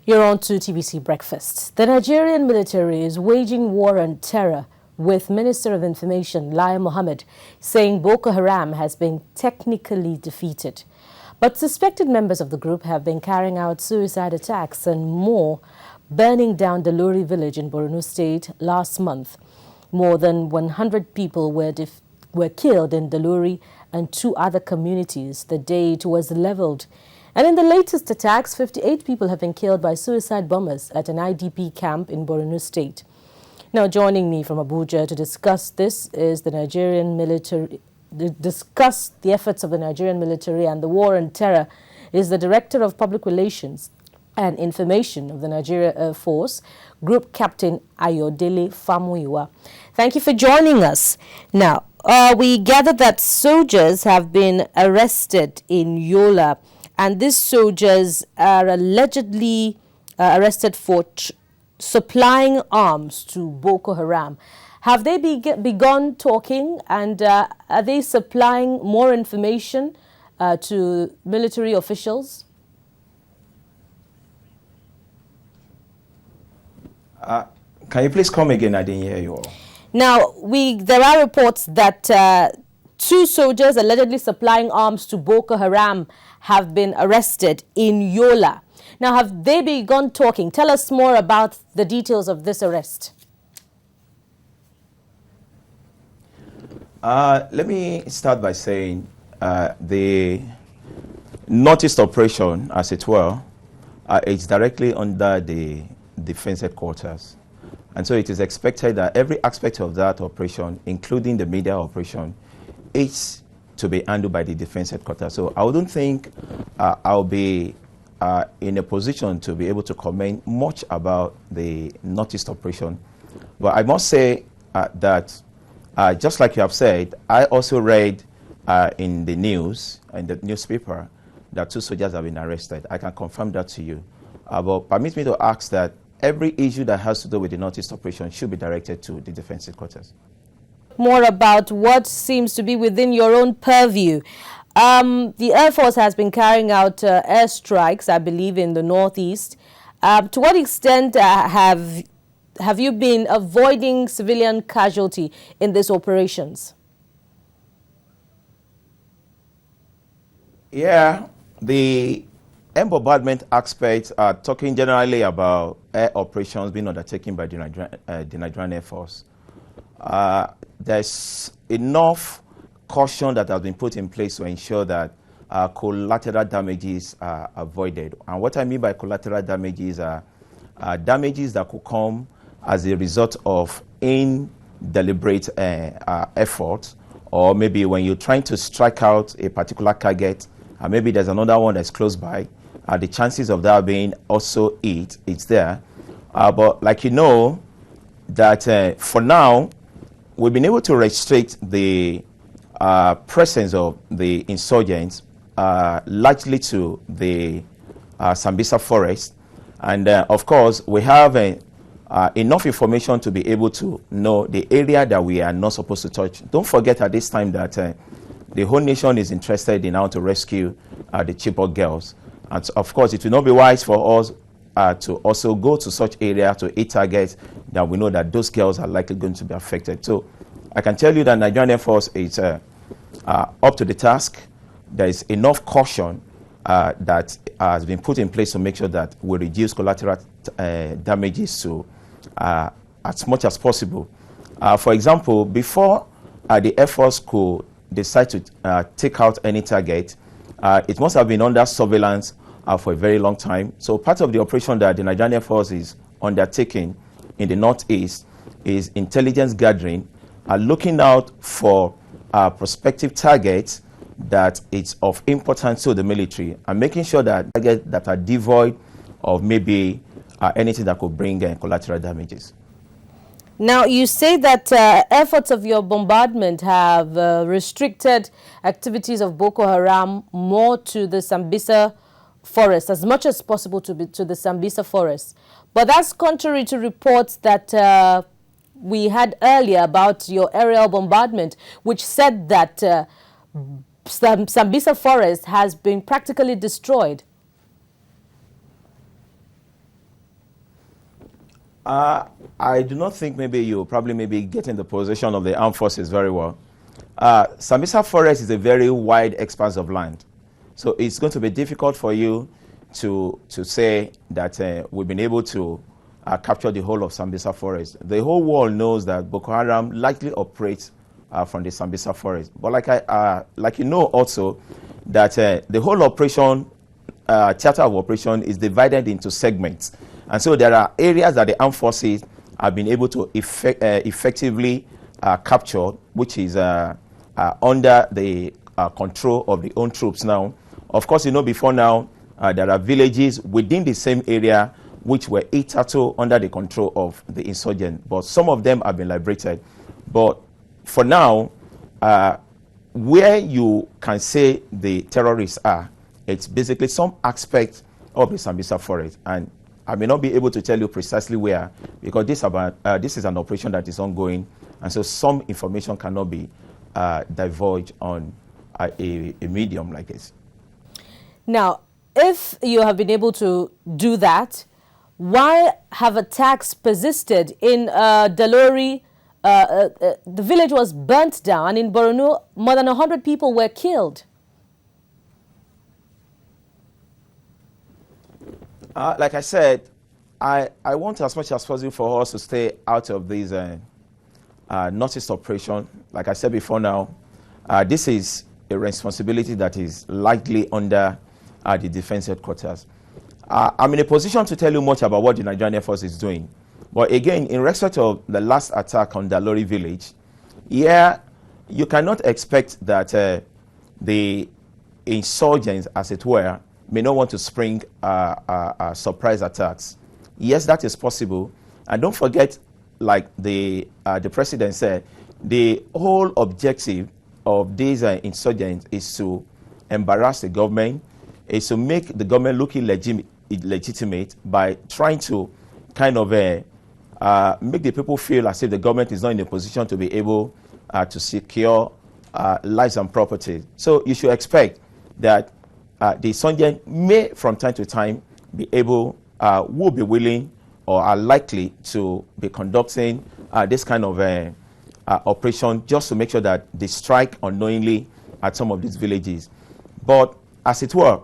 You're on to TVC Breakfast. The Nigerian military is waging war on terror, with Minister of Information Lai Mohammed saying Boko Haram has been technically defeated. But suspected members of the group have been carrying out suicide attacks and more, burning down Dalori village in Borno State last month. More than 100 people were killed in Dalori and 2 other communities the day it was leveled. And in the latest attacks, 58 people have been killed by suicide bombers at an IDP camp in Borno State. Now, joining me from Abuja to discuss this is the Nigerian military, discuss the efforts of the Nigerian military and the war on terror is the Director of Public Relations and Information of the Nigerian Airforce, Group Captain Ayodele Famuyiwa. Thank you for joining us. Now, we gather that soldiers have been arrested in Yola, and these soldiers are allegedly arrested for supplying arms to Boko Haram. Have they begun talking, and are they supplying more information to military officials? Can you please come again? I didn't hear you all. Now, there are reports that 2 soldiers allegedly supplying arms to Boko Haram have been arrested in Yola. Now, have they begun talking? Tell us more about the details of this arrest. Let me start by saying the Northeast operation, as it were, is directly under the Defense Headquarters. And so it is expected that every aspect of that operation, including the media operation, is to be handled by the Defense Headquarters. So I wouldn't think I'll be in a position to be able to comment much about the Northeast operation. But I must say that just like you have said, I also read in the news, in the newspaper, that 2 soldiers have been arrested. I can confirm that to you. But permit me to ask that every issue that has to do with the Northeast operation should be directed to the Defense Headquarters. More about what seems to be within your own purview. The Air Force has been carrying out airstrikes, I believe, in the Northeast. To what extent have you been avoiding civilian casualty in these operations? Yeah, the air bombardment aspects are talking generally about air operations being undertaken by the Nigerian Air Force. There's enough caution that has been put in place to ensure that collateral damages are avoided. And what I mean by collateral damages are damages that could come as a result of indeliberate effort, or maybe when you're trying to strike out a particular target, and maybe there's another one that's close by, the chances of that being also it's there. But like you know, that for now, we've been able to restrict the presence of the insurgents largely to the Sambisa forest. And of course, we have enough information to be able to know the area that we are not supposed to touch. Don't forget at this time that the whole nation is interested in how to rescue the Chibok girls. And of course, it will not be wise for us to also go to such area to hit targets that we know that those girls are likely going to be affected. So I can tell you that Nigerian Air Force is up to the task. There is enough caution that has been put in place to make sure that we reduce collateral damages to as much as possible. For example, before the Air Force could decide to take out any target, it must have been under surveillance for a very long time. So part of the operation that the Nigerian Air Force is undertaking in the Northeast is intelligence gathering, looking out for prospective targets that it's of importance to the military, and making sure that targets that are devoid of maybe anything that could bring collateral damages. Now, you say that efforts of your bombardment have restricted activities of Boko Haram more to the Sambisa forest, as much as possible to the Sambisa forest. But that's contrary to reports that we had earlier about your aerial bombardment, which said that Sambisa forest has been practically destroyed. I do not think maybe you probably maybe get in the position of the armed forces very well. Sambisa Forest is a very wide expanse of land. So it's going to be difficult for you to say that we've been able to capture the whole of Sambisa Forest. The whole world knows that Boko Haram likely operates from the Sambisa Forest. But like you know also that the whole operation, theater of operation is divided into segments. And so there are areas that the armed forces have been able to effectively capture, which is under the control of the own troops now. Of course, you know, before now, there are villages within the same area which were hitherto under the control of the insurgent, but some of them have been liberated. But for now, where you can say the terrorists are, it's basically some aspect of the Sambisa Forest. And I may not be able to tell you precisely where, because this is an operation that is ongoing, and so some information cannot be divulged on a medium like this. Now, if you have been able to do that, why have attacks persisted in Dalori? The village was burnt down. In Borno, more than 100 people were killed. Like I said, I want as much as possible for us to stay out of these Northeast operation. Like I said before now, this is a responsibility that is likely under the defense headquarters. I'm in a position to tell you much about what the Nigerian Airforce is doing. But again, in respect of the last attack on Dalori village, yeah, you cannot expect that the insurgents, as it were, may not want to spring surprise attacks. Yes, that is possible. And don't forget, like the president said, the whole objective of these insurgents is to embarrass the government, is to make the government look illegitimate by trying to kind of make the people feel as if the government is not in a position to be able to secure lives and property. So you should expect that the insurgent may from time to time be able, will be willing or are likely to be conducting this kind of operation just to make sure that they strike unknowingly at some of these villages. But as it were,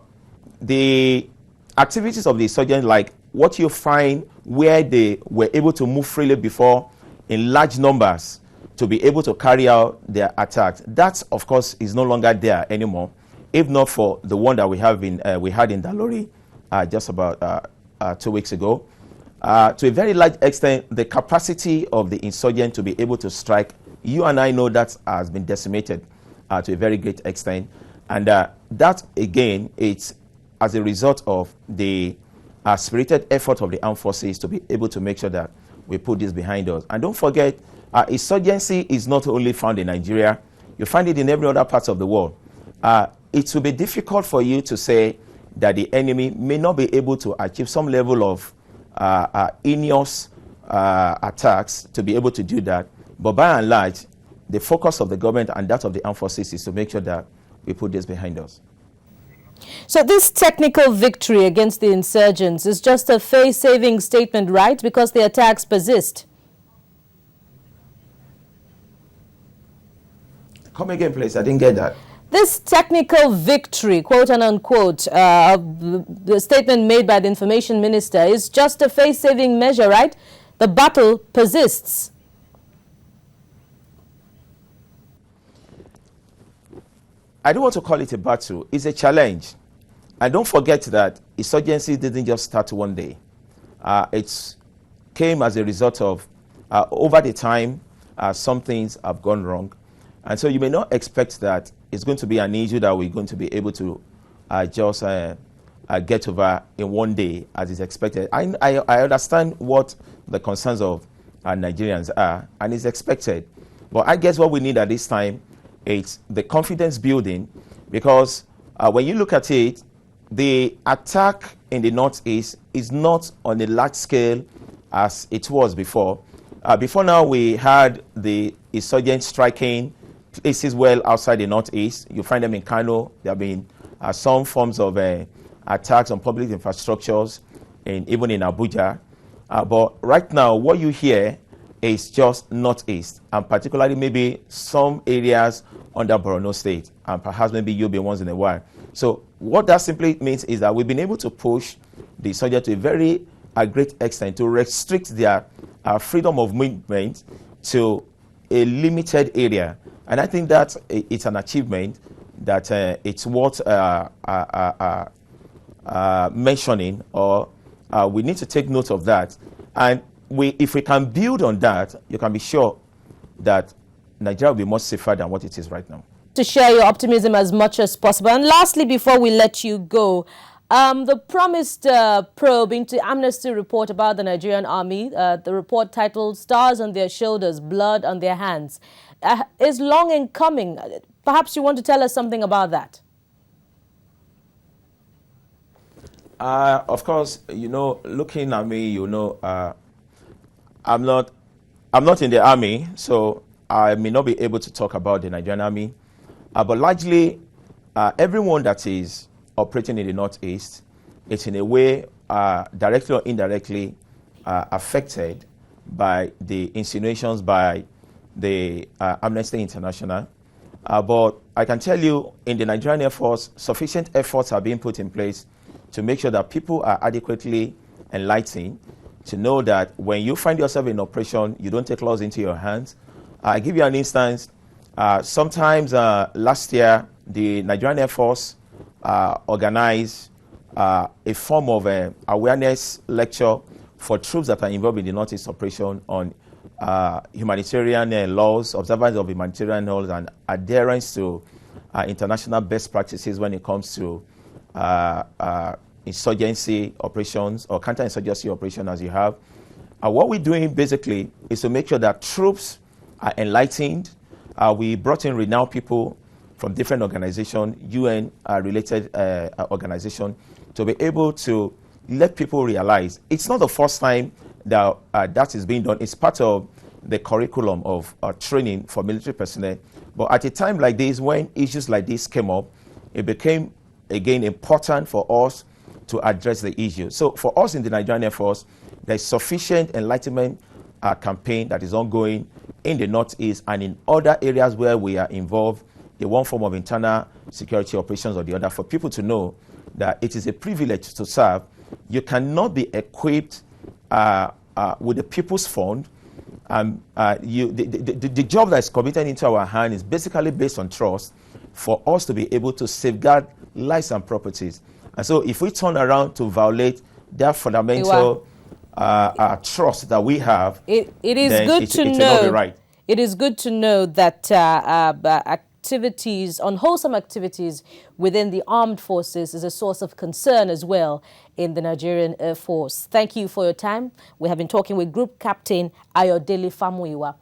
the activities of the insurgents, like what you find where they were able to move freely before in large numbers to be able to carry out their attacks, that of course is no longer there anymore, if not for the one that we had in Dalori just about 2 weeks ago. To a very large extent, the capacity of the insurgent to be able to strike, you and I know that has been decimated to a very great extent. And that, again, it's as a result of the spirited effort of the armed forces to be able to make sure that we put this behind us. And don't forget, insurgency is not only found in Nigeria. You find it in every other part of the world. It will be difficult for you to say that the enemy may not be able to achieve some level of heinous attacks to be able to do that. But by and large, the focus of the government and that of the armed forces is to make sure that we put this behind us. So this technical victory against the insurgents is just a face-saving statement, right? Because the attacks persist. Come again, please. I didn't get that. This technical victory, quote and unquote, the statement made by the information minister is just a face-saving measure, right? The battle persists. I don't want to call it a battle. It's a challenge. And don't forget that insurgency didn't just start one day. It came as a result of, over the time, some things have gone wrong. And so you may not expect that it's going to be an issue that we're going to be able to just get over in one day as is expected. I understand what the concerns of Nigerians are, and it's expected. But I guess what we need at this time is the confidence building, because when you look at it, the attack in the Northeast is not on a large scale as it was before. Before now, we had the insurgents striking places well outside the Northeast. You find them in Kano. There have been some forms of attacks on public infrastructures, and even in Abuja. But right now, what you hear is just northeast, and particularly maybe some areas under Borno State, and perhaps maybe you'll be once in a while. So what that simply means is that we've been able to push the soldier to a very great extent to restrict their freedom of movement to a limited area. And I think that it's an achievement that it's worth mentioning, or we need to take note of that. And if we can build on that, you can be sure that Nigeria will be much safer than what it is right now. To share your optimism as much as possible. And lastly, before we let you go, the promised probe into Amnesty report about the Nigerian Army, the report titled "Stars on Their Shoulders, Blood on Their Hands," is long in coming. Perhaps you want to tell us something about that. Of course, looking at me, I'm not in the army, so I may not be able to talk about the Nigerian Army. But largely, everyone that is operating in the Northeast is in a way, directly or indirectly, affected by the insinuations by the Amnesty International. But I can tell you, in the Nigerian Airforce, sufficient efforts are being put in place to make sure that people are adequately enlightened, to know that when you find yourself in operation, you don't take laws into your hands. I give you an instance. Sometimes last year, the Nigerian Air Force organized a form of awareness lecture for troops that are involved in the Northeast operation on humanitarian laws, observance of humanitarian laws, and adherence to international best practices when it comes to insurgency operations or counterinsurgency operation as you have. What we're doing basically is to make sure that troops are enlightened. We brought in renowned people from different organizations, UN-related organizations, to be able to let people realize it's not the first time that that is being done. It's part of the curriculum of training for military personnel. But at a time like this, when issues like this came up, it became, again, important for us to address the issue. So for us in the Nigerian Air Force, there's sufficient enlightenment campaign that is ongoing in the Northeast and in other areas where we are involved in one form of internal security operations or the other, for people to know that it is a privilege to serve. You cannot be equipped with the People's Fund. The job that is committed into our hand is basically based on trust for us to be able to safeguard lives and properties. And so if we turn around to violate that fundamental trust that we have, it is good to know. It will not be right. It is good to know that unwholesome activities within the armed forces is a source of concern as well in the Nigerian Air Force. Thank you for your time. We have been talking with Group Captain Ayodele Famuyiwa.